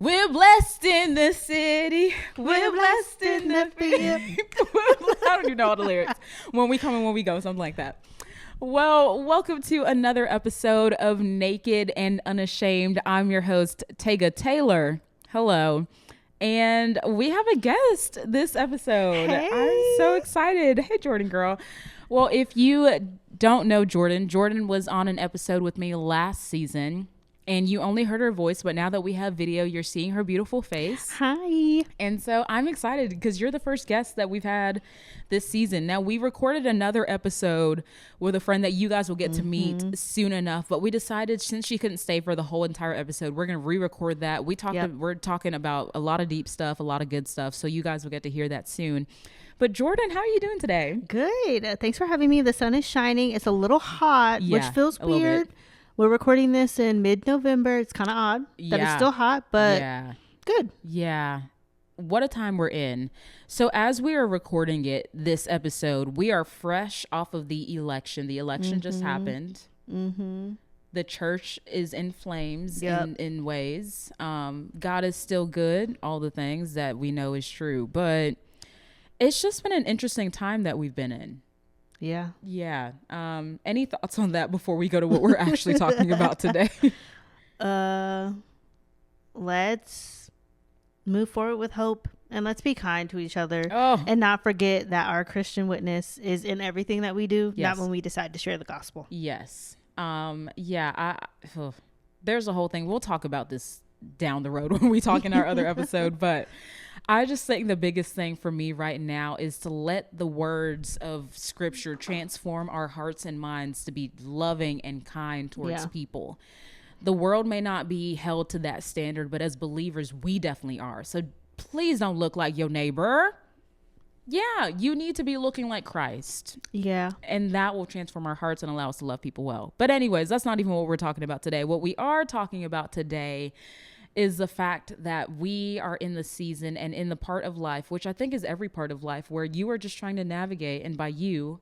We're blessed in the city. We're blessed in the field. I don't even know all the lyrics. When we come and when we go, something like that. Well, welcome to another episode of Naked and Unashamed. I'm your host, Tega Taylor. Hello. And we have a guest this episode. Hey. I'm so excited. Hey, Jordyn girl. Well, if you don't know Jordyn was on an episode with me last season. And you only heard her voice, but now that we have video, you're seeing her beautiful face. Hi. And so I'm excited because you're the first guest that we've had this season. Now, we recorded another episode with a friend that you guys will get to meet soon enough. But we decided since she couldn't stay for the whole entire episode, we're going to re-record that. We're talking about a lot of deep stuff, a lot of good stuff. So you guys will get to hear that soon. But Jordyn, how are you doing today? Good. Thanks for having me. The sun is shining. It's a little hot, which feels weird. We're recording this in mid-November. It's kind of odd that it's still hot, but good. Yeah. What a time we're in. So as we are recording this episode, we are fresh off of the election. The election just happened. The church is in flames in ways. God is still good, all the things that we know is true. But it's just been an interesting time that we've been in. Yeah. Any thoughts on that before we go to what we're actually talking about today? Let's move forward with hope and let's be kind to each other and not forget that our Christian witness is in everything that we do, not when we decide to share the gospel. Yes. There's a whole thing. We'll talk about this down the road when we talk in our other episode, but I just think the biggest thing for me right now is to let the words of scripture transform our hearts and minds to be loving and kind towards people. The world may not be held to that standard, but as believers, we definitely are. So please don't look like your neighbor. Yeah, you need to be looking like Christ. Yeah. And that will transform our hearts and allow us to love people well. But anyways, that's not even what we're talking about today. What we are talking about today is the fact that we are in the season and in the part of life, which I think is every part of life, where you are just trying to navigate. And by you,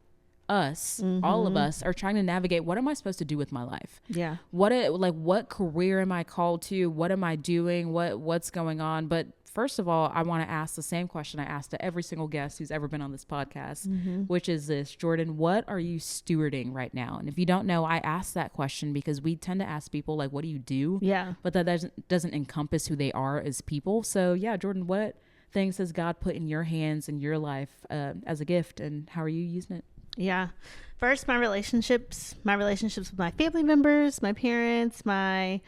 us, all of us are trying to navigate. What am I supposed to do with my life? Yeah. What career am I called to? What am I doing? What's going on? But first of all, I want to ask the same question I asked to every single guest who's ever been on this podcast, which is this: Jordyn, what are you stewarding right now? And if you don't know, I ask that question because we tend to ask people like, what do you do? Yeah. But that doesn't encompass who they are as people. So yeah, Jordyn, what things has God put in your hands in your life as a gift, and how are you using it? Yeah. First, my relationships with my family members, my parents, my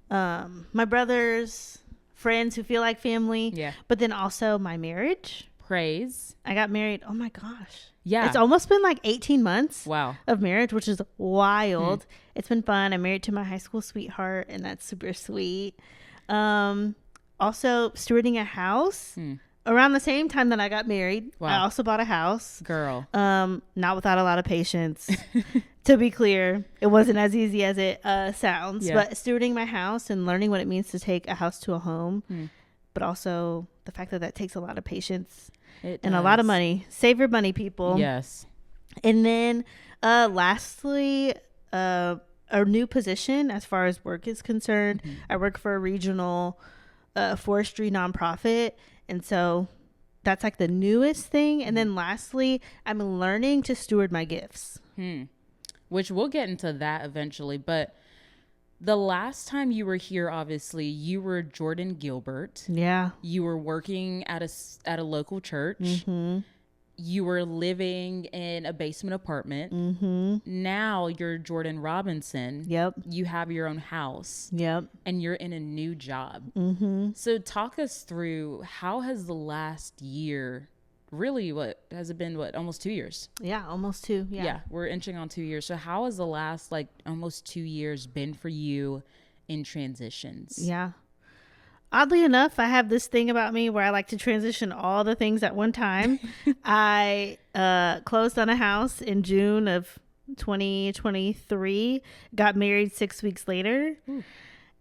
brothers, friends who feel like family, but then also my marriage. Praise. I got married. Oh my gosh. Yeah. It's almost been like 18 months Wow. of marriage, which is wild. It's been fun. I'm married to my high school sweetheart, and that's super sweet. Also stewarding a house. Around the same time that I got married, I also bought a house. Girl. Not without a lot of patience. To be clear, it wasn't as easy as it sounds. But stewarding my house and learning what it means to take a house to a home, but also the fact that takes a lot of patience and a lot of money. Save your money, people. Yes. And then lastly, a new position as far as work is concerned. I work for a regional forestry nonprofit. And so that's like the newest thing. And then lastly, I'm learning to steward my gifts. Which we'll get into that eventually. But the last time you were here, obviously, you were Jordyn Gilbert. Yeah. You were working at a local church. You were living in a basement apartment. Now you're Jordyn Robinson. Yep. You have your own house. Yep. And you're in a new job. So talk us through, how has the last year, really, what has it been, almost 2 years? Yeah, almost 2. Yeah, we're inching on 2 years. So how has the last almost 2 years been for you in transitions? Yeah. Oddly enough, I have this thing about me where I like to transition all the things at one time. I closed on a house in June of 2023, got married 6 weeks later.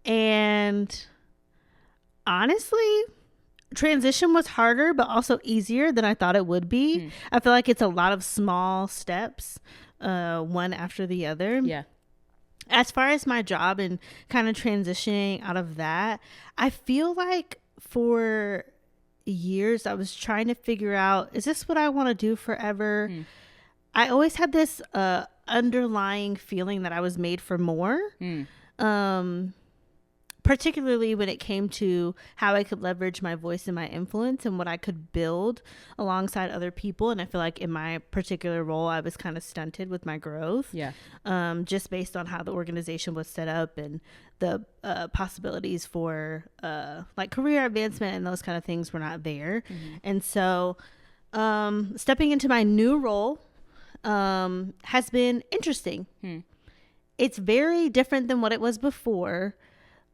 And honestly, transition was harder, but also easier than I thought it would be. I feel like it's a lot of small steps, one after the other. Yeah. as far as my job and kind of transitioning out of that, I feel like for years I was trying to figure out, is this what I want to do forever? I always had this underlying feeling that I was made for more. Particularly when it came to how I could leverage my voice and my influence and what I could build alongside other people. And I feel like in my particular role, I was kind of stunted with my growth. Yeah. Just based on how the organization was set up and the possibilities for like career advancement and those kind of things were not there. And so stepping into my new role has been interesting. It's very different than what it was before.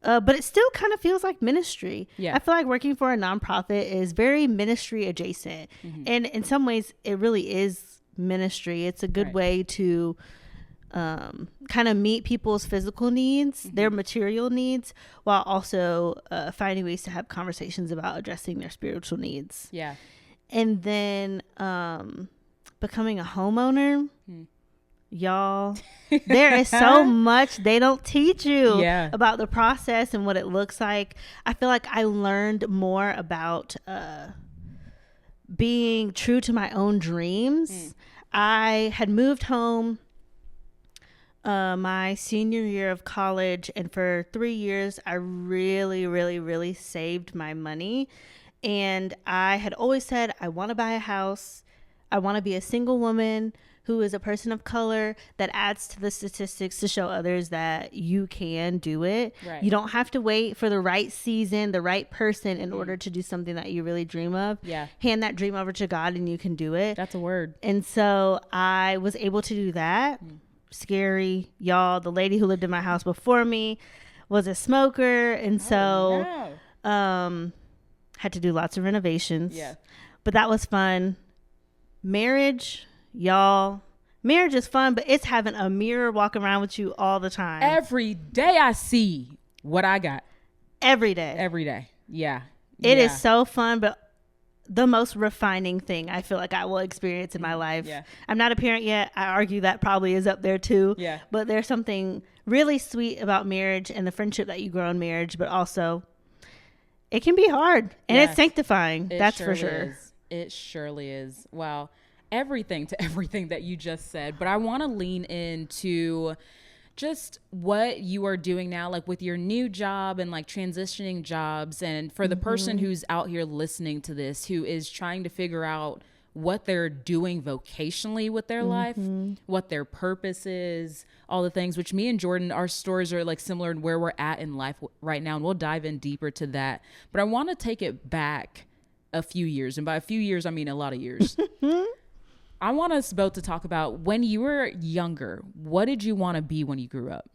But it still kind of feels like ministry. Yeah. I feel like working for a nonprofit is very ministry adjacent. And in some ways, it really is ministry. It's a good way to kind of meet people's physical needs, their material needs, while also finding ways to have conversations about addressing their spiritual needs. Yeah. And then becoming a homeowner. Y'all, there is so much they don't teach you about the process and what it looks like. I feel like I learned more about being true to my own dreams. I had moved home my senior year of college, and for 3 years I really saved my money. And I had always said, I want to buy a house. I want to be a single woman who is a person of color that adds to the statistics to show others that you can do it. Right. You don't have to wait for the right season, the right person in order to do something that you really dream of. Yeah. Hand that dream over to God and you can do it. That's a word. And so I was able to do that. Scary, y'all. The lady who lived in my house before me was a smoker. And had to do lots of renovations. Yeah. But that was fun. Marriage, y'all, marriage is fun, but it's having a mirror walk around with you all the time. Every day I see what I got. Every day. Yeah. It is so fun, but the most refining thing I feel like I will experience in my life. Yeah. I'm not a parent yet. I argue that probably is up there too. Yeah. But there's something really sweet about marriage and the friendship that you grow in marriage, but also it can be hard and it's sanctifying. That's for sure. It surely is. Wow. Everything that you just said, but I want to lean into just what you are doing now, like with your new job and like transitioning jobs. And for the person who's out here listening to this, who is trying to figure out what they're doing vocationally with their life, what their purpose is, all the things, which me and Jordyn, our stories are like similar in where we're at in life right now. And we'll dive in deeper to that. But I want to take it back a few years. And by a few years, I mean a lot of years. I want us both to talk about when you were younger, what did you want to be when you grew up?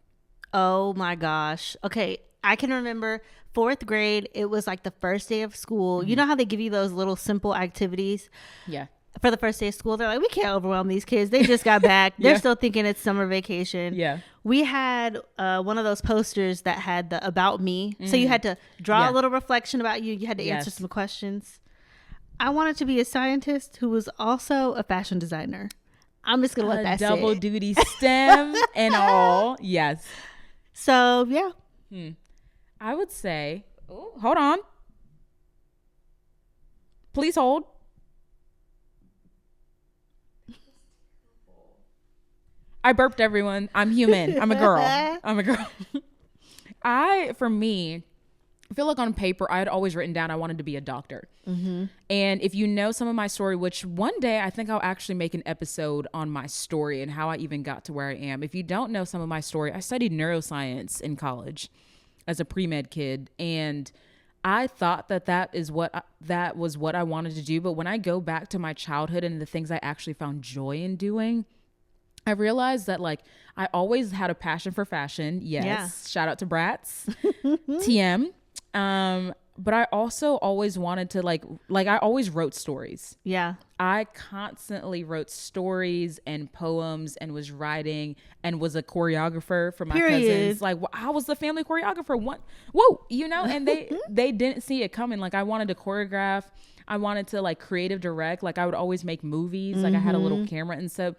Oh my gosh. Okay. I can remember 4th grade. It was like the first day of school. You know how they give you those little simple activities? Yeah. For the first day of school, they're like, we can't overwhelm these kids. They just got back. They're still thinking it's summer vacation. Yeah. We had one of those posters that had the about me. So you had to draw a little reflection about you. You had to answer some questions. I wanted to be a scientist who was also a fashion designer. I'm just going to let that sit. Double duty STEM and all. Yes. So, yeah. I would say, hold on. Please hold. I burped, everyone. I'm human. I'm a girl. For me, I feel like on paper, I had always written down I wanted to be a doctor. And if you know some of my story, which one day I think I'll actually make an episode on my story and how I even got to where I am. If you don't know some of my story, I studied neuroscience in college as a pre-med kid. And I thought that was what I wanted to do. But when I go back to my childhood and the things I actually found joy in doing, I realized that like I always had a passion for fashion. Yes. Yeah. Shout out to Bratz, TM. But I also always wanted to like I always wrote stories. Yeah. I constantly wrote stories and poems and was writing and was a choreographer for my cousins. Like I was the family choreographer. And they didn't see it coming. Like I wanted to choreograph. I wanted to like creative direct. Like I would always make movies. Like I had a little camera. And so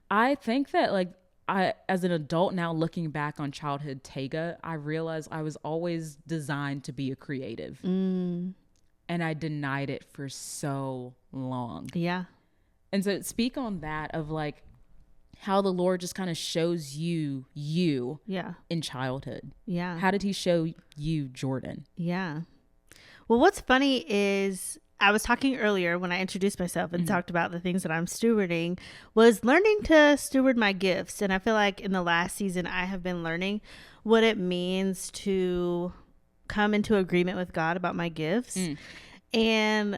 I think that like as an adult now, looking back on childhood Tega, I realized I was always designed to be a creative. And I denied it for so long. Yeah. And so speak on that of like how the Lord just kind of shows you Yeah. in childhood. Yeah. How did he show you Jordyn? Yeah. Well, what's funny is I was talking earlier when I introduced myself and talked about the things that I'm stewarding, was learning to steward my gifts. And I feel like in the last season, I have been learning what it means to come into agreement with God about my gifts. And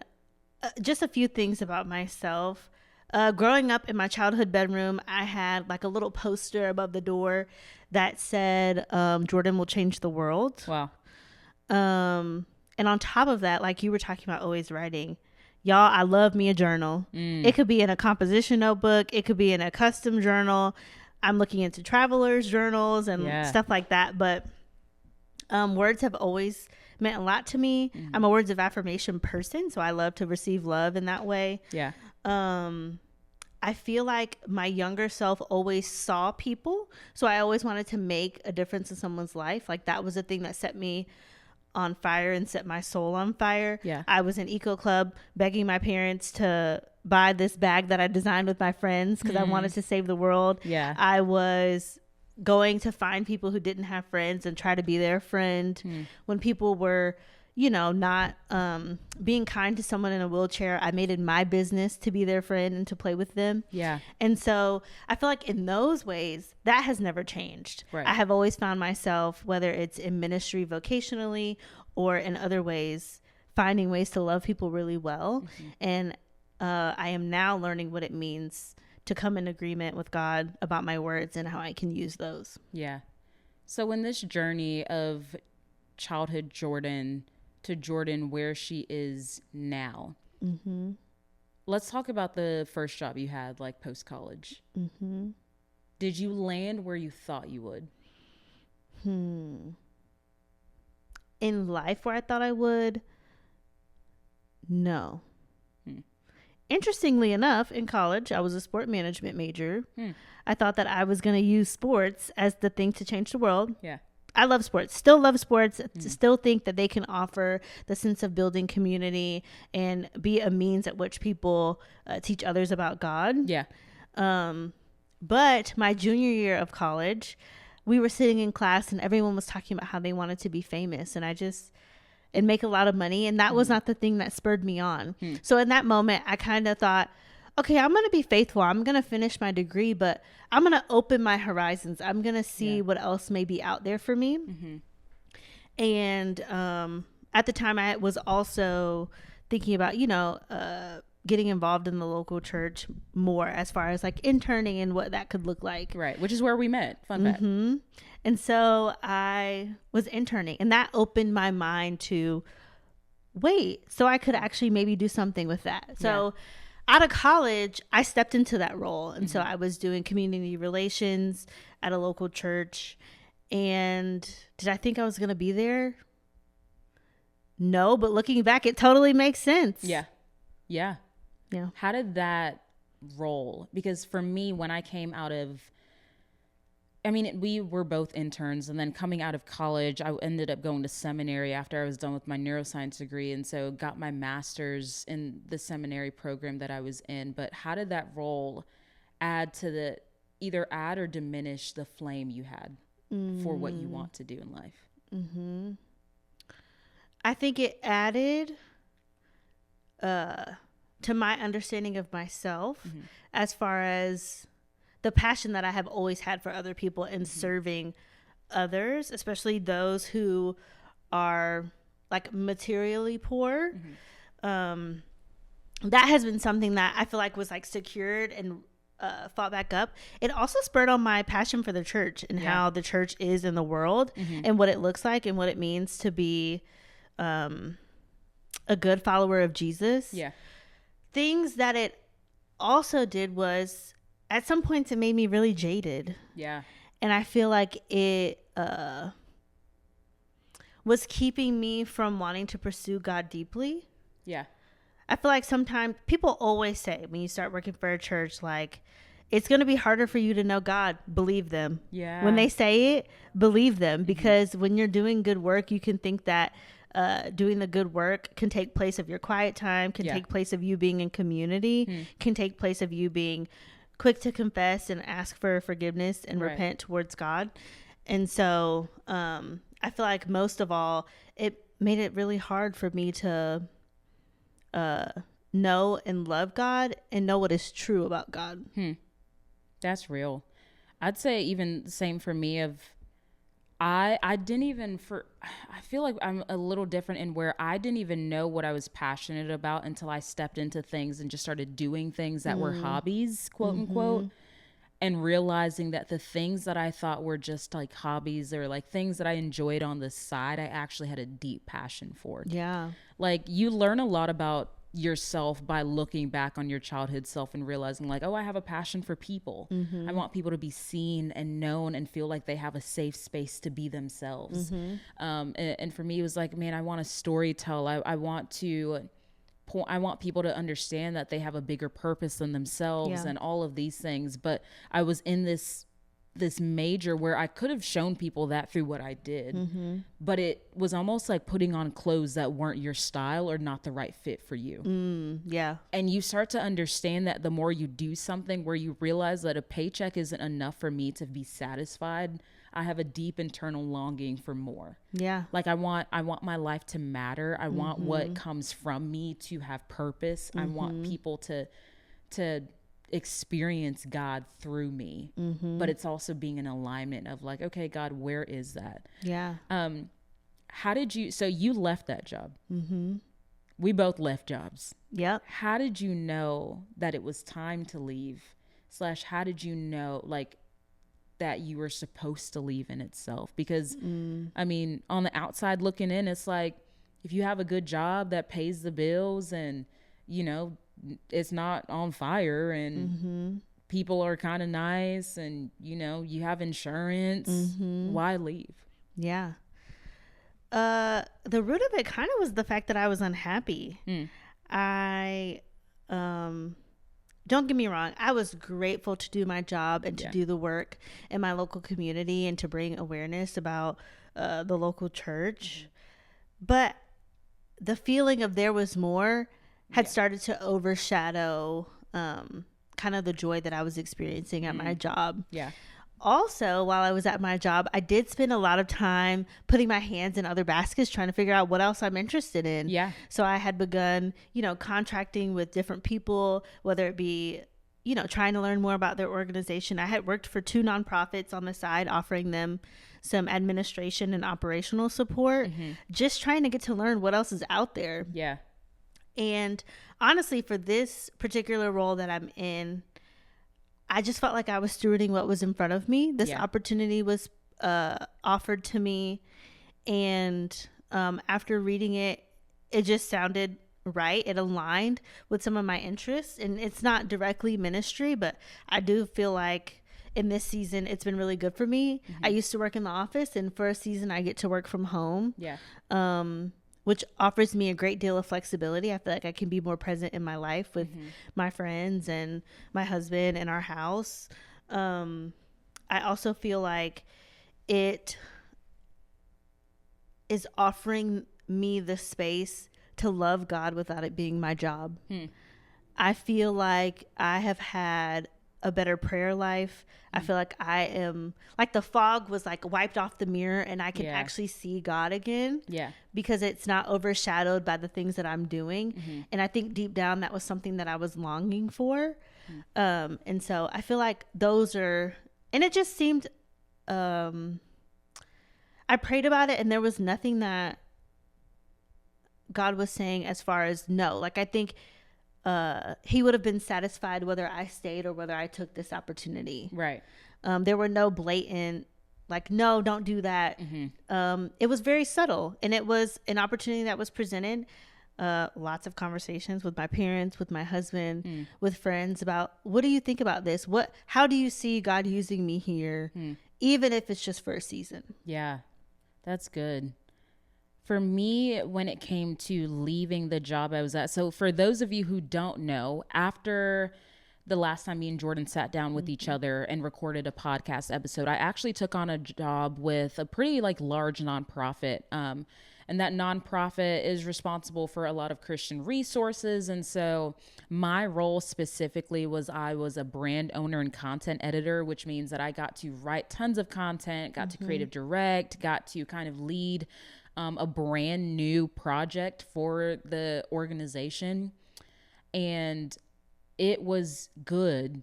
just a few things about myself. Growing up in my childhood bedroom, I had like a little poster above the door that said, Jordyn will change the world. Wow. And on top of that, like you were talking about always writing, y'all, I love me a journal. It could be in a composition notebook. It could be in a custom journal. I'm looking into travelers' journals and stuff like that. But words have always meant a lot to me. I'm a words of affirmation person, so I love to receive love in that way. Yeah. I feel like my younger self always saw people. So I always wanted to make a difference in someone's life. Like that was the thing that set me on fire and set my soul on fire. Yeah. I was in Eco Club begging my parents to buy this bag that I designed with my friends because I wanted to save the world. Yeah. I was going to find people who didn't have friends and try to be their friend. When people were, you know, not being kind to someone in a wheelchair, I made it my business to be their friend and to play with them. Yeah. And so I feel like in those ways, that has never changed. Right. I have always found myself, whether it's in ministry vocationally or in other ways, finding ways to love people really well. And I am now learning what it means to come in agreement with God about my words and how I can use those. Yeah. So in this journey of childhood Jordyn to Jordyn where she is now, let's talk about the first job you had, like post-college. Did you land where you thought you would? In life where I thought I would? No. Interestingly enough, in college, I was a sport management major. I thought that I was going to use sports as the thing to change the world. Yeah. I love sports, still love sports, still think that they can offer the sense of building community and be a means at which people teach others about God. Yeah. But my junior year of college, we were sitting in class and everyone was talking about how they wanted to be famous and make a lot of money. And that was not the thing that spurred me on. So in that moment, I kind of thought, okay, I'm going to be faithful. I'm going to finish my degree, but I'm going to open my horizons. I'm going to see what else may be out there for me. And at the time, I was also thinking about, you know, getting involved in the local church more as far as like interning and what that could look like. Right. Which is where we met. Fun fact. And so I was interning and that opened my mind to wait, so I could actually maybe do something with that. So out of college, I stepped into that role. And so I was doing community relations at a local church. And did I think I was going to be there? No, but looking back, it totally makes sense. Yeah. Yeah. Yeah. How did that roll? Because for me, when I came out of, I mean, we were both interns, and then coming out of college, I ended up going to seminary after I was done with my neuroscience degree. And so got my master's in the seminary program that I was in. But how did that role either add or diminish the flame you had for what you want to do in life? I think it added to my understanding of myself as far as the passion that I have always had for other people and serving others, especially those who are like materially poor. That has been something that I feel like was like secured and fought back up. It also spurred on my passion for the church and how the church is in the world and what it looks like and what it means to be a good follower of Jesus. Yeah. Things that it also did was at some points it made me really jaded. Yeah. And I feel like it was keeping me from wanting to pursue God deeply. Yeah. I feel like sometimes people always say when you start working for a church, like, it's going to be harder for you to know God. Believe them. Yeah. When they say it, believe them, because when you're doing good work, you can think that doing the good work can take place of your quiet time, can take place of you being in community, can take place of you being quick to confess and ask for forgiveness and repent towards God. And so I feel like most of all, it made it really hard for me to know and love God and know what is true about God. That's real. I'd say even the same for me of I didn't even I feel like I'm a little different in where I didn't even know what I was passionate about until I stepped into things and just started doing things that were hobbies, quote unquote, and realizing that the things that I thought were just like hobbies or like things that I enjoyed on the side, I actually had a deep passion for. Yeah. Like you learn a lot about yourself by looking back on your childhood self and realizing like, oh, I have a passion for people. I want people to be seen and known and feel like they have a safe space to be themselves. And for me, it was like, man, I want to story tell. I want people to understand that they have a bigger purpose than themselves and all of these things. But I was in this major where I could have shown people that through what I did, but it was almost like putting on clothes that weren't your style or not the right fit for you. Yeah. And you start to understand that the more you do something where you realize that a paycheck isn't enough for me to be satisfied, I have a deep internal longing for more. Yeah. Like I want my life to matter. I want what comes from me to have purpose. I want people to experience God through me, but it's also being in alignment of like, okay, God, where is that? Yeah. So you left that job. We both left jobs. Yep. How did you know that it was time to leave? / how did you know like that you were supposed to leave in itself? Because I mean, on the outside looking in, it's like, if you have a good job that pays the bills and, you know, it's not on fire and people are kind of nice and, you know, you have insurance, why leave? Yeah. The root of it kind of was the fact that I was unhappy. I, don't get me wrong, I was grateful to do my job and to do the work in my local community and to bring awareness about the local church. But the feeling of there was more had started to overshadow kind of the joy that I was experiencing at my job. Yeah. Also, while I was at my job, I did spend a lot of time putting my hands in other baskets trying to figure out what else I'm interested in. Yeah. So I had begun, you know, contracting with different people, whether it be, you know, trying to learn more about their organization. I had worked for 2 nonprofits on the side, offering them some administration and operational support, just trying to get to learn what else is out there. Yeah. And honestly, for this particular role that I'm in, I just felt like I was stewarding what was in front of me. This opportunity was offered to me. And after reading it, it just sounded right. It aligned with some of my interests. And it's not directly ministry, but I do feel like in this season, it's been really good for me. I used to work in the office, and for a season, I get to work from home. Yeah. Which offers me a great deal of flexibility. I feel like I can be more present in my life with my friends and my husband and our house. I also feel like it is offering me the space to love God without it being my job. I feel like I have had a better prayer life. I feel like I am like the fog was like wiped off the mirror and I can actually see God again. Yeah. Because it's not overshadowed by the things that I'm doing. And I think deep down that was something that I was longing for. And so I feel like those are, and it just seemed, I prayed about it and there was nothing that God was saying as far as no. Like I think he would have been satisfied whether I stayed or whether I took this opportunity. Right. There were no blatant, like, no, don't do that. It was very subtle, and it was an opportunity that was presented. Lots of conversations with my parents, with my husband, with friends about, what do you think about this? How do you see God using me here, even if it's just for a season? Yeah, that's good. For me, when it came to leaving the job I was at, so for those of you who don't know, after the last time me and Jordyn sat down with each other and recorded a podcast episode, I actually took on a job with a pretty like large nonprofit. And that nonprofit is responsible for a lot of Christian resources. And so my role specifically was I was a brand owner and content editor, which means that I got to write tons of content, got to creative direct, got to kind of lead a brand new project for the organization. And it was good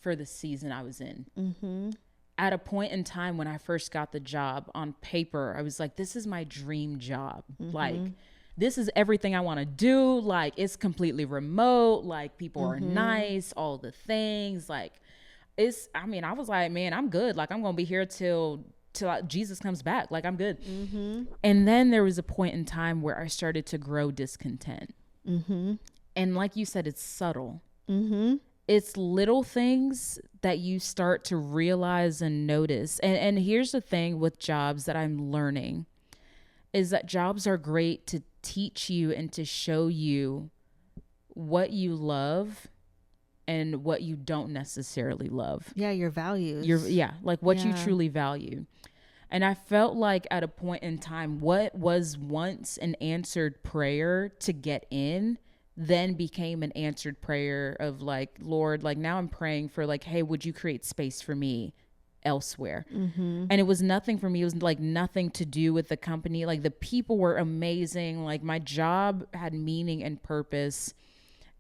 for the season I was in. At a point in time when I first got the job, on paper, I was like, this is my dream job. Like, this is everything I want to do. Like, it's completely remote. Like, people are nice, all the things. Like, I was like, man, I'm good. Like, I'm going to be here till Jesus comes back. Like, I'm good. And then there was a point in time where I started to grow discontent. And like you said, it's subtle. It's little things that you start to realize and notice. And here's the thing with jobs that I'm learning is that jobs are great to teach you and to show you what you love and what you don't necessarily love. Yeah, your values. Like what you truly value. And I felt like at a point in time, what was once an answered prayer to get in then became an answered prayer of like, Lord, like now I'm praying for like, hey, would you create space for me elsewhere? And it was nothing for me. It was like nothing to do with the company. Like the people were amazing. Like my job had meaning and purpose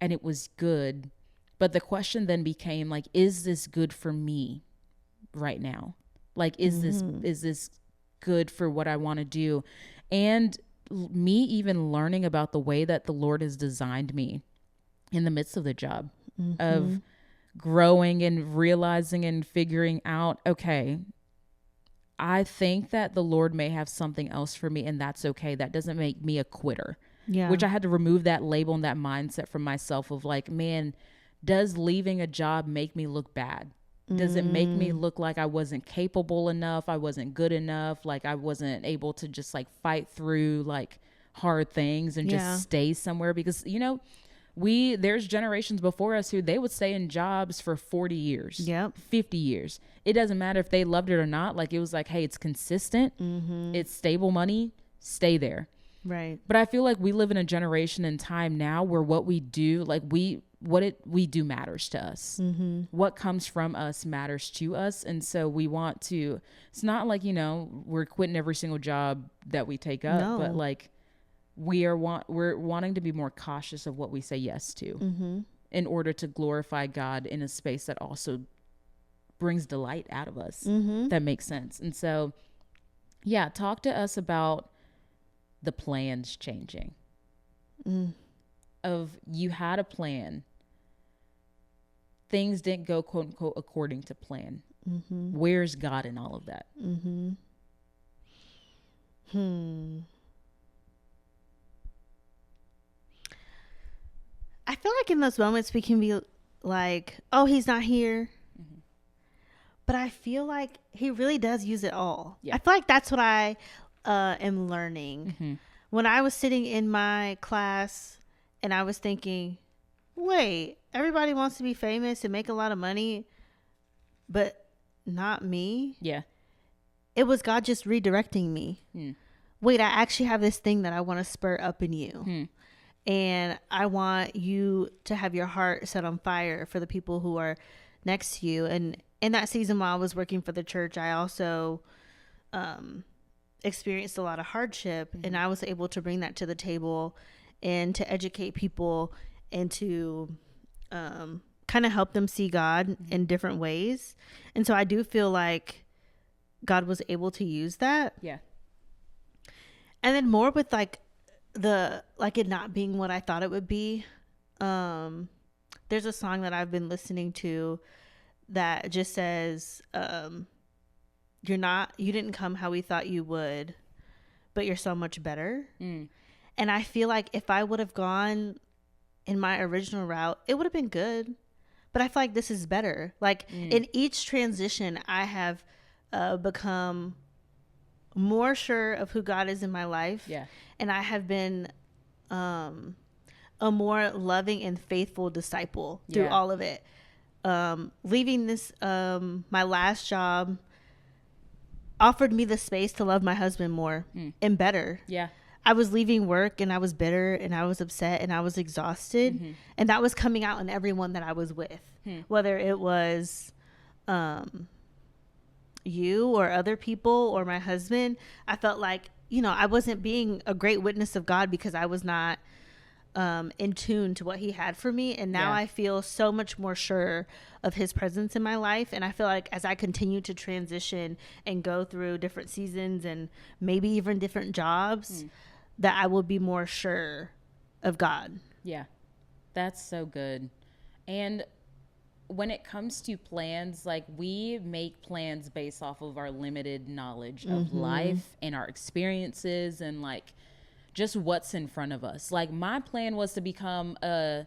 and it was good. But the question then became like, is this good for me right now? Like, is this good for what I want to do? And me even learning about the way that the Lord has designed me in the midst of the job of growing and realizing and figuring out, okay, I think that the Lord may have something else for me and that's okay. That doesn't make me a quitter, which I had to remove that label and that mindset from myself of like, man, does leaving a job make me look bad? Does it make me look like I wasn't capable enough? I wasn't good enough. Like I wasn't able to just like fight through like hard things and just stay somewhere because, you know, there's generations before us who they would stay in jobs for 40 years, 50 years. It doesn't matter if they loved it or not. Like it was like, hey, it's consistent. It's stable money. Stay there. Right. But I feel like we live in a generation and time now where what we do, like we do matters to us. What comes from us matters to us. And so we want to, it's not like, you know, we're quitting every single job that we take up, but like we're wanting to be more cautious of what we say yes to in order to glorify God in a space that also brings delight out of us. That makes sense. And so, yeah, talk to us about the plans changing. Of you had a plan. Things didn't go quote unquote according to plan. Where's God in all of that? I feel like in those moments we can be like, oh, he's not here. But I feel like he really does use it all. I feel like that's what I am learning. When I was sitting in my class and I was thinking, wait, everybody wants to be famous and make a lot of money, but not me. It was God just redirecting me. Wait, I actually have this thing that I want to spur up in you. And I want you to have your heart set on fire for the people who are next to you. And in that season while I was working for the church, I also experienced a lot of hardship. And I was able to bring that to the table and to educate people and to kind of help them see God in different ways. And so I do feel like God was able to use that. And then more with like it not being what I thought it would be. There's a song that I've been listening to that just says, you didn't come how we thought you would, but you're so much better. And I feel like if I would have gone in my original route, it would have been good, but I feel like this is better. Like in each transition, I have become more sure of who God is in my life. And I have been a more loving and faithful disciple through all of it. Leaving this, my last job offered me the space to love my husband more and better. Yeah. I was leaving work and I was bitter and I was upset and I was exhausted. And that was coming out in everyone that I was with, whether it was you or other people or my husband. I felt like, you know, I wasn't being a great witness of God because I was not in tune to what he had for me. And now I feel so much more sure of his presence in my life. And I feel like as I continue to transition and go through different seasons and maybe even different jobs, that I will be more sure of God. Yeah, that's so good. And when it comes to plans, like, we make plans based off of our limited knowledge of life and our experiences and like just what's in front of us. Like, my plan was to become I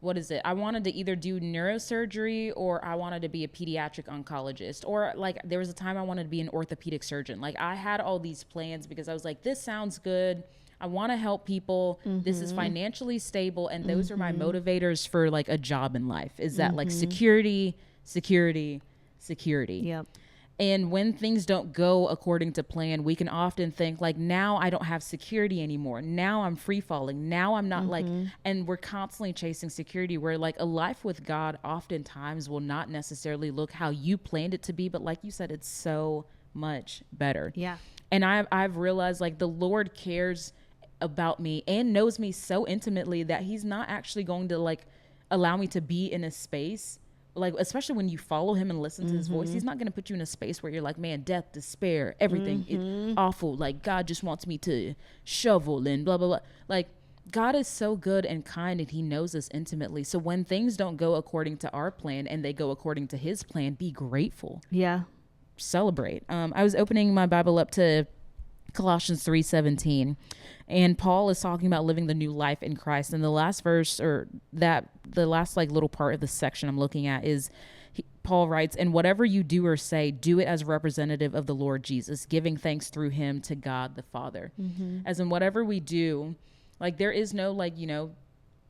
wanted to either do neurosurgery or I wanted to be a pediatric oncologist, or like there was a time I wanted to be an orthopedic surgeon. Like, I had all these plans because I was like, this sounds good. I want to help people. This is financially stable. And those are my motivators for like a job in life, is that like security. Yep. And when things don't go according to plan, we can often think like, now I don't have security anymore. Now I'm free falling. Now I'm not like, and we're constantly chasing security, where like a life with God oftentimes will not necessarily look how you planned it to be. But like you said, it's so much better. Yeah. And I've realized like the Lord cares about me and knows me so intimately that he's not actually going to like allow me to be in a space, like, especially when you follow him and listen to his voice, he's not going to put you in a space where you're like, man, death, despair, everything is awful. Like, God just wants me to shovel and blah, blah, blah. Like, God is so good and kind, and he knows us intimately. So when things don't go according to our plan and they go according to his plan, be grateful. Yeah. Celebrate. I was opening my Bible up to Colossians 3:17, and Paul is talking about living the new life in Christ. And the last verse, or the last like little part of the section I'm looking at, is Paul writes, and whatever you do or say, do it as a representative of the Lord Jesus, giving thanks through him to God the Father. As in whatever we do, like, there is no like, you know,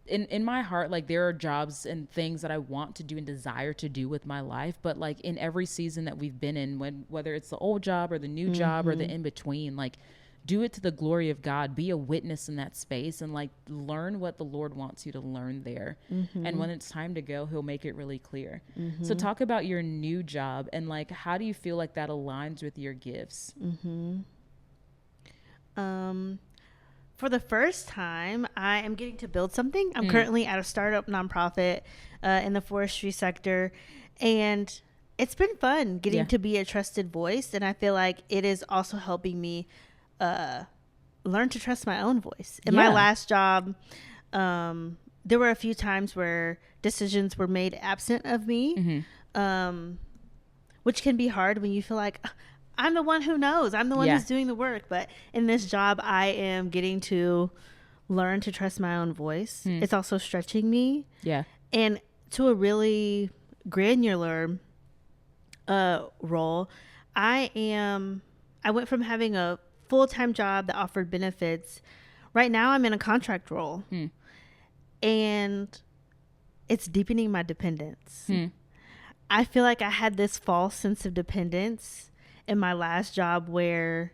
in my heart, like, there are jobs and things that I want to do and desire to do with my life. But like in every season that we've been in, whether it's the old job or the new job or the in between, like, do it to the glory of God. Be a witness in that space and like learn what the Lord wants you to learn there. And when it's time to go, he'll make it really clear. So talk about your new job and like, how do you feel like that aligns with your gifts? For the first time, I am getting to build something. I'm currently at a startup nonprofit in the forestry sector, and it's been fun getting to be a trusted voice. And I feel like it is also helping me learn to trust my own voice. In my last job, there were a few times where decisions were made absent of me, which can be hard when you feel like, I'm the one who knows. I'm the one who's doing the work. But in this job, I am getting to learn to trust my own voice. It's also stretching me. Yeah. And to a really granular role, I went from having a full-time job that offered benefits. Right now, I'm in a contract role. And it's deepening my dependence. I feel like I had this false sense of dependence in my last job where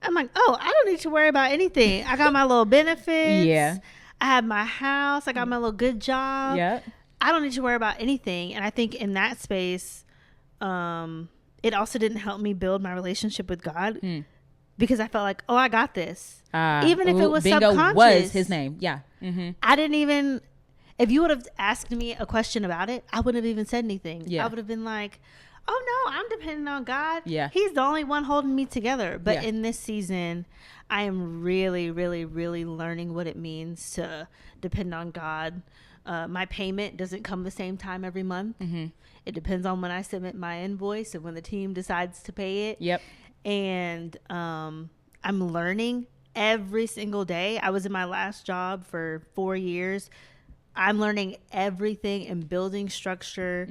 I'm like, oh, I don't need to worry about anything. I got my little benefits. I have my house. I got my little good job. I don't need to worry about anything. And I think in that space, it also didn't help me build my relationship with God because I felt like, oh, I got this. Even if it was Bingo subconscious. Was his name. I didn't even, if you would have asked me a question about it, I wouldn't have even said anything. I would have been like, oh no, I'm dependent on God. He's the only one holding me together. But in this season, I am really, really, really learning what it means to depend on God. My payment doesn't come the same time every month. It depends on when I submit my invoice and when the team decides to pay it. And I'm learning every single day. I was in my last job for 4 years. I'm learning everything and building structure.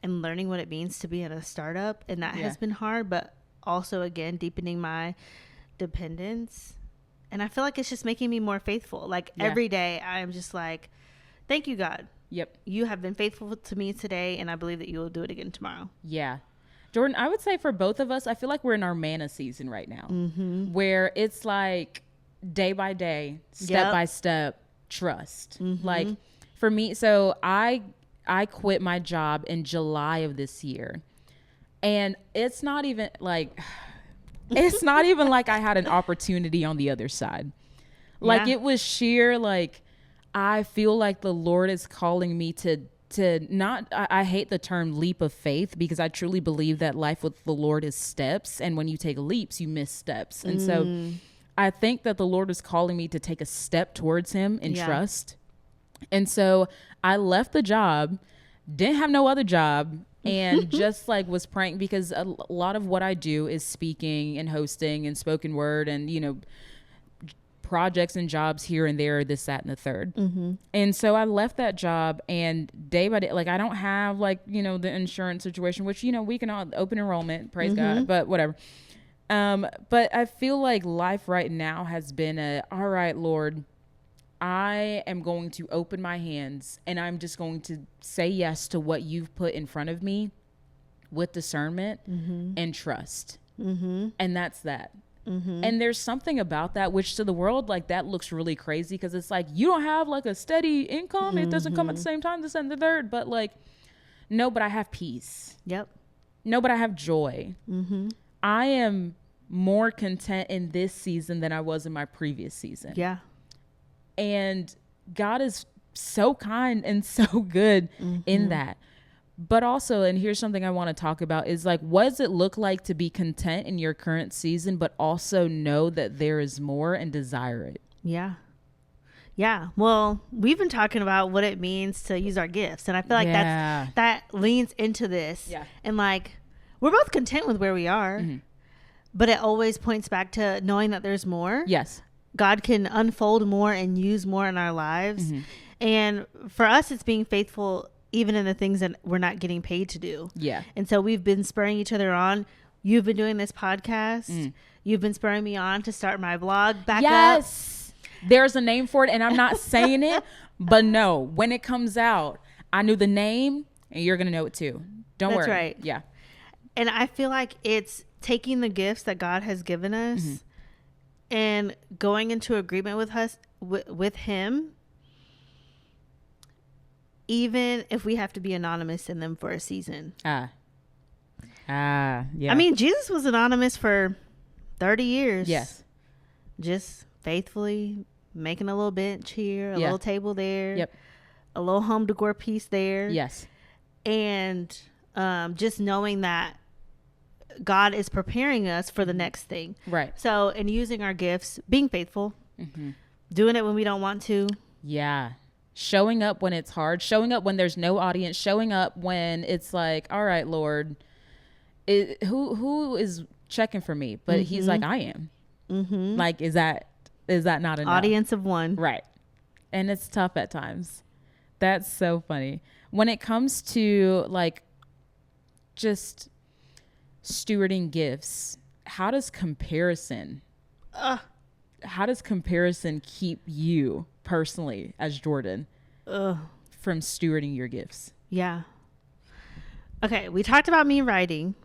And learning what it means to be in a startup. And that has been hard, but also, again, deepening my dependence. And I feel like it's just making me more faithful. Like every day I'm just like, thank you, God. Yep. You have been faithful to me today, and I believe that you will do it again tomorrow. Yeah. Jordyn, I would say for both of us, I feel like we're in our manna season right now, where it's like day by day, step by step, trust. Like for me, so I quit my job in July of this year, and it's not even like I had an opportunity on the other side. Like it was sheer, like, I feel like the Lord is calling me to not, I hate the term leap of faith, because I truly believe that life with the Lord is steps. And when you take leaps, you miss steps. And so I think that the Lord is calling me to take a step towards him in trust. And so I left the job, didn't have no other job, and just like was praying, because a lot of what I do is speaking and hosting and spoken word and, you know, projects and jobs here and there, this, that, and the third. And so I left that job, and day by day, like, I don't have, like, you know, the insurance situation, which, you know, we can all open enrollment, praise God, but whatever. But I feel like life right now has been all right, Lord, I am going to open my hands, and I'm just going to say yes to what you've put in front of me with discernment and trust. And that's that. And there's something about that, which to the world, like, that looks really crazy, because it's like, you don't have like a steady income. It doesn't come at the same time, this and the third. But like, no, but I have peace. No, but I have joy. I am more content in this season than I was in my previous season. And God is so kind and so good in that. But also, and here's something I want to talk about, is like, what does it look like to be content in your current season, but also know that there is more and desire it? Well, we've been talking about what it means to use our gifts. And I feel like that leans into this. And like, we're both content with where we are, but it always points back to knowing that there's more. God can unfold more and use more in our lives. And for us, it's being faithful even in the things that we're not getting paid to do. And so we've been spurring each other on. You've been doing this podcast. You've been spurring me on to start my blog back up. There's a name for it, and I'm not saying it, but no, when it comes out, I knew the name, and you're going to know it too. Don't worry. That's right. And I feel like it's taking the gifts that God has given us and going into agreement with us, with him, even if we have to be anonymous in them for a season. I mean, Jesus was anonymous for 30 years. Just faithfully making a little bench here, a little table there, a little home decor piece there. And just knowing that God is preparing us for the next thing. So, in using our gifts, being faithful, doing it when we don't want to. Showing up when it's hard, showing up when there's no audience, showing up when it's like, all right, Lord, who is checking for me? But he's like, I am. Like, is that not enough? Audience of one. Right. And it's tough at times. That's so funny. When it comes to like just stewarding gifts, how does comparison keep you personally as Jordyn from stewarding your gifts? Okay, we talked about me writing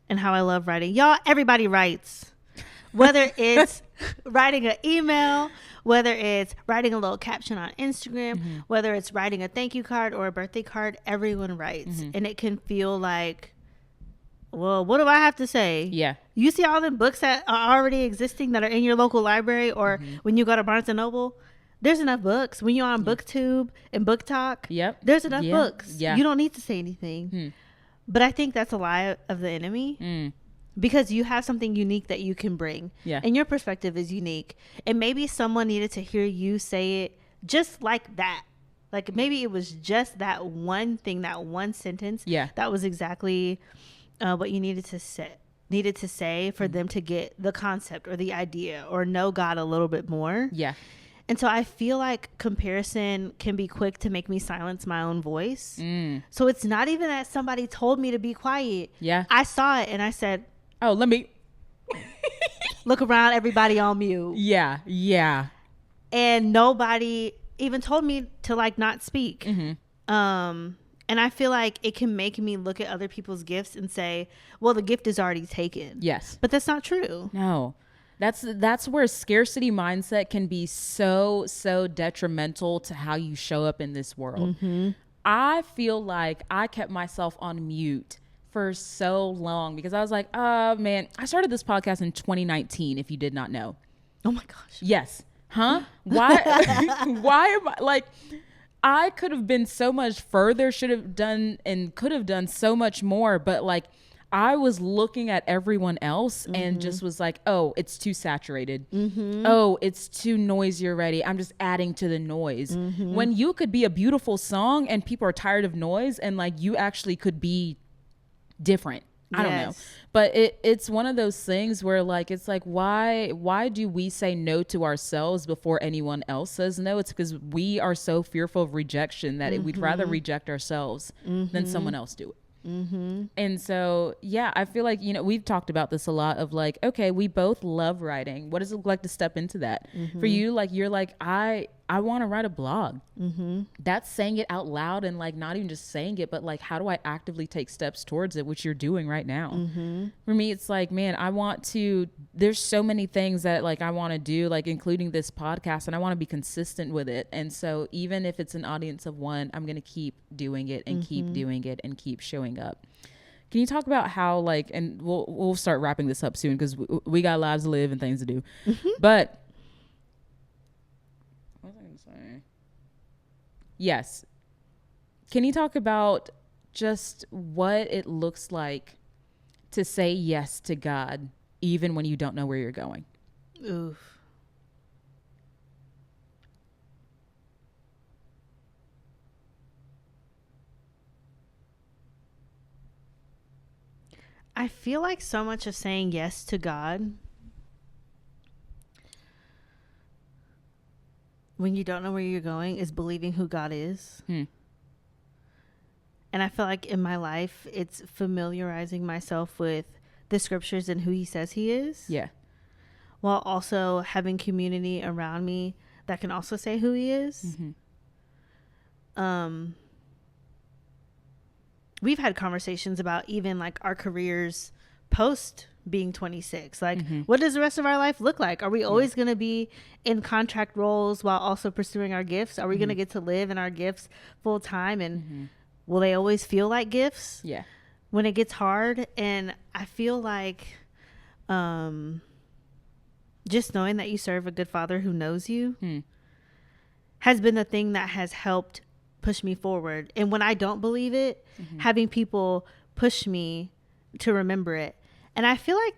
and how I love writing. Y'all, everybody writes. Whether it's writing an email, whether it's writing a little caption on Instagram, whether it's writing a thank you card or a birthday card, everyone writes. And it can feel like, well, what do I have to say? You see all the books that are already existing that are in your local library, or when you go to Barnes & Noble, there's enough books. When you're on BookTube and Book Talk, there's enough books. You don't need to say anything. But I think that's a lie of the enemy, because you have something unique that you can bring. And your perspective is unique. And maybe someone needed to hear you say it just like that. Like, maybe it was just that one thing, that one sentence. That was exactly what you needed to say for them to get the concept or the idea or know God a little bit more. And so I feel like comparison can be quick to make me silence my own voice. So it's not even that somebody told me to be quiet. I saw it and I said, oh, let me look around, everybody on mute. Yeah. Yeah. And nobody even told me to like not speak. And I feel like it can make me look at other people's gifts and say, well, the gift is already taken. Yes. But that's not true. No. That's where scarcity mindset can be so detrimental to how you show up in this world. I feel like I kept myself on mute for so long because I was like, oh man, I started this podcast in 2019, if you did not know. Oh my gosh. Yes. Huh? Why? Why am I like, I could have been so much further, should have done and could have done so much more. But like, I was looking at everyone else and just was like, oh, it's too saturated. Oh, it's too noisy already. I'm just adding to the noise. When you could be a beautiful song and people are tired of noise and like you actually could be different. I don't know. But it's one of those things where like, it's like, why do we say no to ourselves before anyone else says no? It's because we are so fearful of rejection that we'd rather reject ourselves than someone else do it. And so, yeah, I feel like, you know, we've talked about this a lot of like, okay, we both love writing. What does it look like to step into that? For you, like, you're like, I want to write a blog. That's saying it out loud and like not even just saying it, but like, how do I actively take steps towards it, which you're doing right now? For me, it's like, man, there's so many things that like I want to do, like including this podcast, and I want to be consistent with it. And so even if it's an audience of one, I'm going to keep doing it and keep doing it and keep showing up. Can you talk about how like, and we'll start wrapping this up soon because we got lives to live and things to do, but what was I going to say? Yes. Can you talk about just what it looks like to say yes to God, even when you don't know where you're going? Oof. I feel like so much of saying yes to God when you don't know where you're going is believing who God is. And I feel like in my life, it's familiarizing myself with the scriptures and who he says he is. Yeah. While also having community around me that can also say who he is. We've had conversations about even like our careers post being 26. Like, what does the rest of our life look like? Are we always going to be in contract roles while also pursuing our gifts? Are we going to get to live in our gifts full time? And will they always feel like gifts? Yeah. When it gets hard? And I feel like just knowing that you serve a good father who knows you has been the thing that has helped push me forward. And when I don't believe it, having people push me to remember it. And I feel like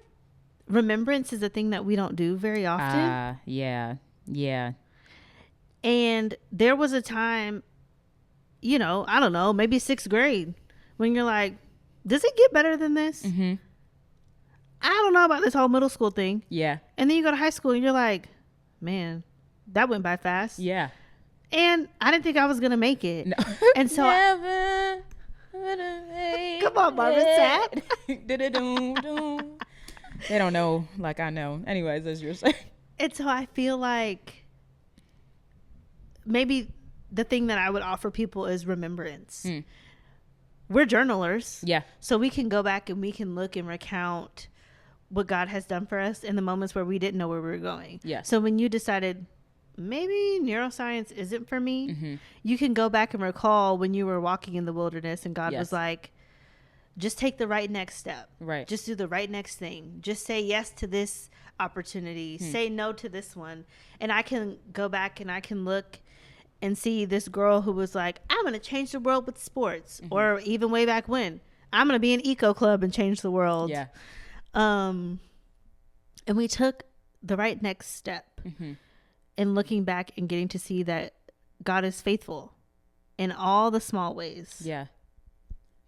remembrance is a thing that we don't do very often. Yeah. And there was a time, you know, I don't know, maybe 6th grade, when you're like, does it get better than this? I don't know about this whole middle school thing. Yeah. And then you go to high school and you're like, man, that went by fast. Yeah. And I didn't think I was going to make it. No. And so come on, Marvin Sapp. They don't know like I know. Anyways, as you're saying. And so I feel like maybe the thing that I would offer people is remembrance. We're journalers. Yeah. So we can go back and we can look and recount what God has done for us in the moments where we didn't know where we were going. Yeah. So when you decided maybe neuroscience isn't for me, you can go back and recall when you were walking in the wilderness and God was like, just take the right next step. Right. Just do the right next thing. Just say yes to this opportunity. Say no to this one. And I can go back and I can look and see this girl who was like, I'm going to change the world with sports. Or even way back when, I'm going to be an eco club and change the world. Yeah. And we took the right next step. And looking back and getting to see that God is faithful in all the small ways. Yeah.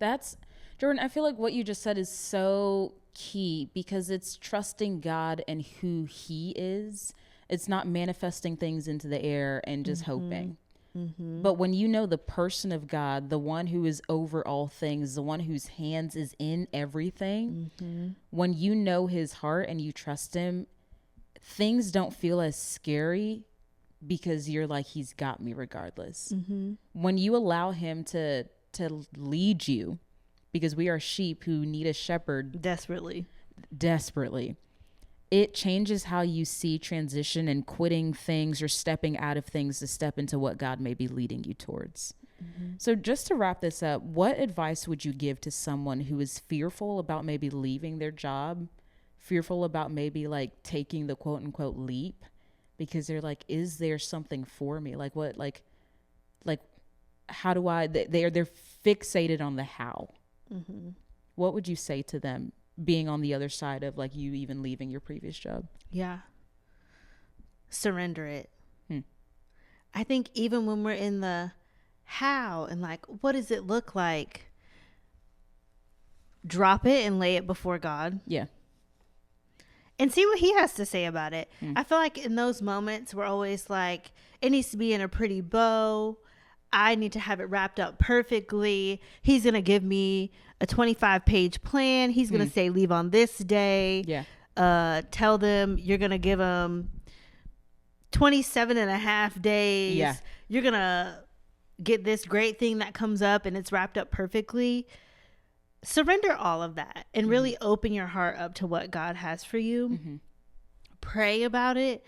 That's, Jordyn, I feel like what you just said is so key because it's trusting God and who he is. It's not manifesting things into the air and just hoping. But when you know the person of God, the one who is over all things, the one whose hands is in everything, when you know his heart and you trust him, things don't feel as scary because you're like, he's got me regardless. When you allow him to lead you, because we are sheep who need a shepherd desperately, it changes how you see transition and quitting things or stepping out of things to step into what God may be leading you towards. So just to wrap this up, what advice would you give to someone who is fearful about maybe leaving their job, fearful about maybe like taking the quote unquote leap, because they're like, is there something for me? Like what, like how do I, they're fixated on the how. What would you say to them being on the other side of like you even leaving your previous job? Yeah. Surrender it. I think even when we're in the how and like, what does it look like? Drop it and lay it before God. Yeah. And see what he has to say about it. I feel like in those moments, we're always like, it needs to be in a pretty bow. I need to have it wrapped up perfectly. He's going to give me a 25-page plan. He's going to say, leave on this day. Yeah. Tell them you're going to give them 27 and a half days. Yeah. You're going to get this great thing that comes up and it's wrapped up perfectly. Surrender all of that and really open your heart up to what God has for you. Pray about it.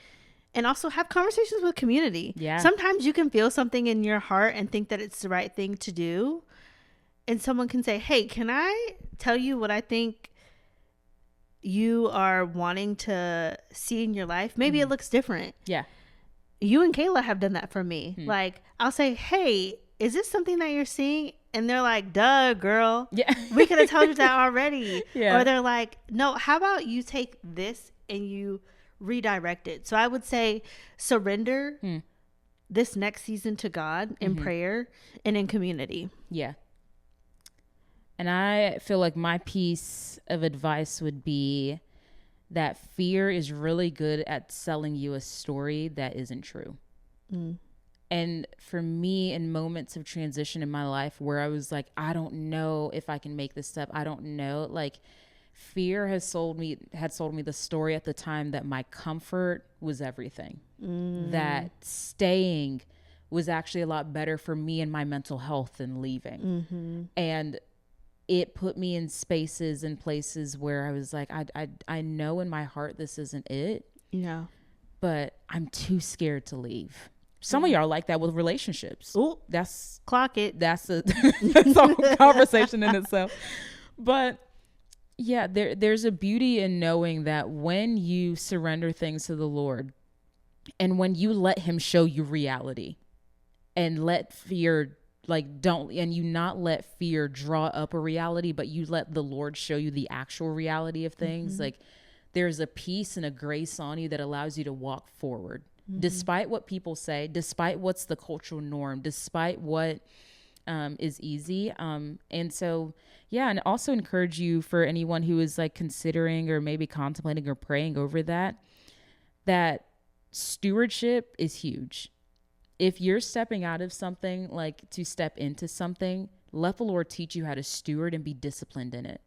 And also have conversations with community. Yeah. Sometimes you can feel something in your heart and think that it's the right thing to do. And someone can say, hey, can I tell you what I think you are wanting to see in your life? Maybe it looks different. Yeah. You and Kayla have done that for me. Like, I'll say, hey, is this something that you're seeing? And they're like, duh, girl. Yeah. We could have told you that already. Yeah. Or they're like, no, how about you take this and you redirect it? So I would say surrender this next season to God in prayer and in community. Yeah. And I feel like my piece of advice would be that fear is really good at selling you a story that isn't true. And for me, in moments of transition in my life where I was like, I don't know if I can make this step. I don't know. Like, fear had sold me the story at the time that my comfort was everything. That staying was actually a lot better for me and my mental health than leaving. And it put me in spaces and places where I was like, I know in my heart this isn't it. Yeah. But I'm too scared to leave. Some of y'all are like that with relationships. Ooh, that's clock it. That's a whole conversation in itself. But yeah, there's a beauty in knowing that when you surrender things to the Lord and when you let him show you reality and let fear you not let fear draw up a reality, but you let the Lord show you the actual reality of things. Like, there's a peace and a grace on you that allows you to walk forward. Despite what people say, despite what's the cultural norm, despite what is easy. And so, yeah, and also encourage you, for anyone who is like considering or maybe contemplating or praying over that stewardship is huge. If you're stepping out of something, like to step into something, let the Lord teach you how to steward and be disciplined in it.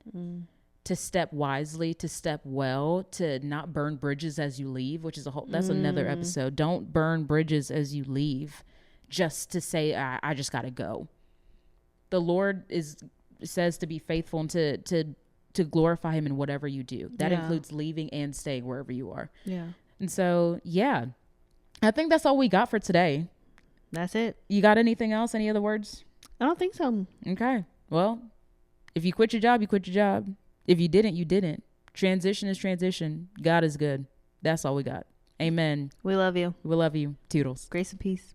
To step wisely, to step well, to not burn bridges as you leave, which is that's another episode. Don't burn bridges as you leave just to say, I just got to go. The Lord says to be faithful and to glorify him in whatever you do. That includes leaving and staying wherever you are. Yeah. And so, yeah, I think that's all we got for today. That's it. You got anything else? Any other words? I don't think so. Okay. Well, if you quit your job, you quit your job. If you didn't, you didn't. Transition is transition. God is good. That's all we got. Amen. We love you. We love you. Toodles. Grace and peace.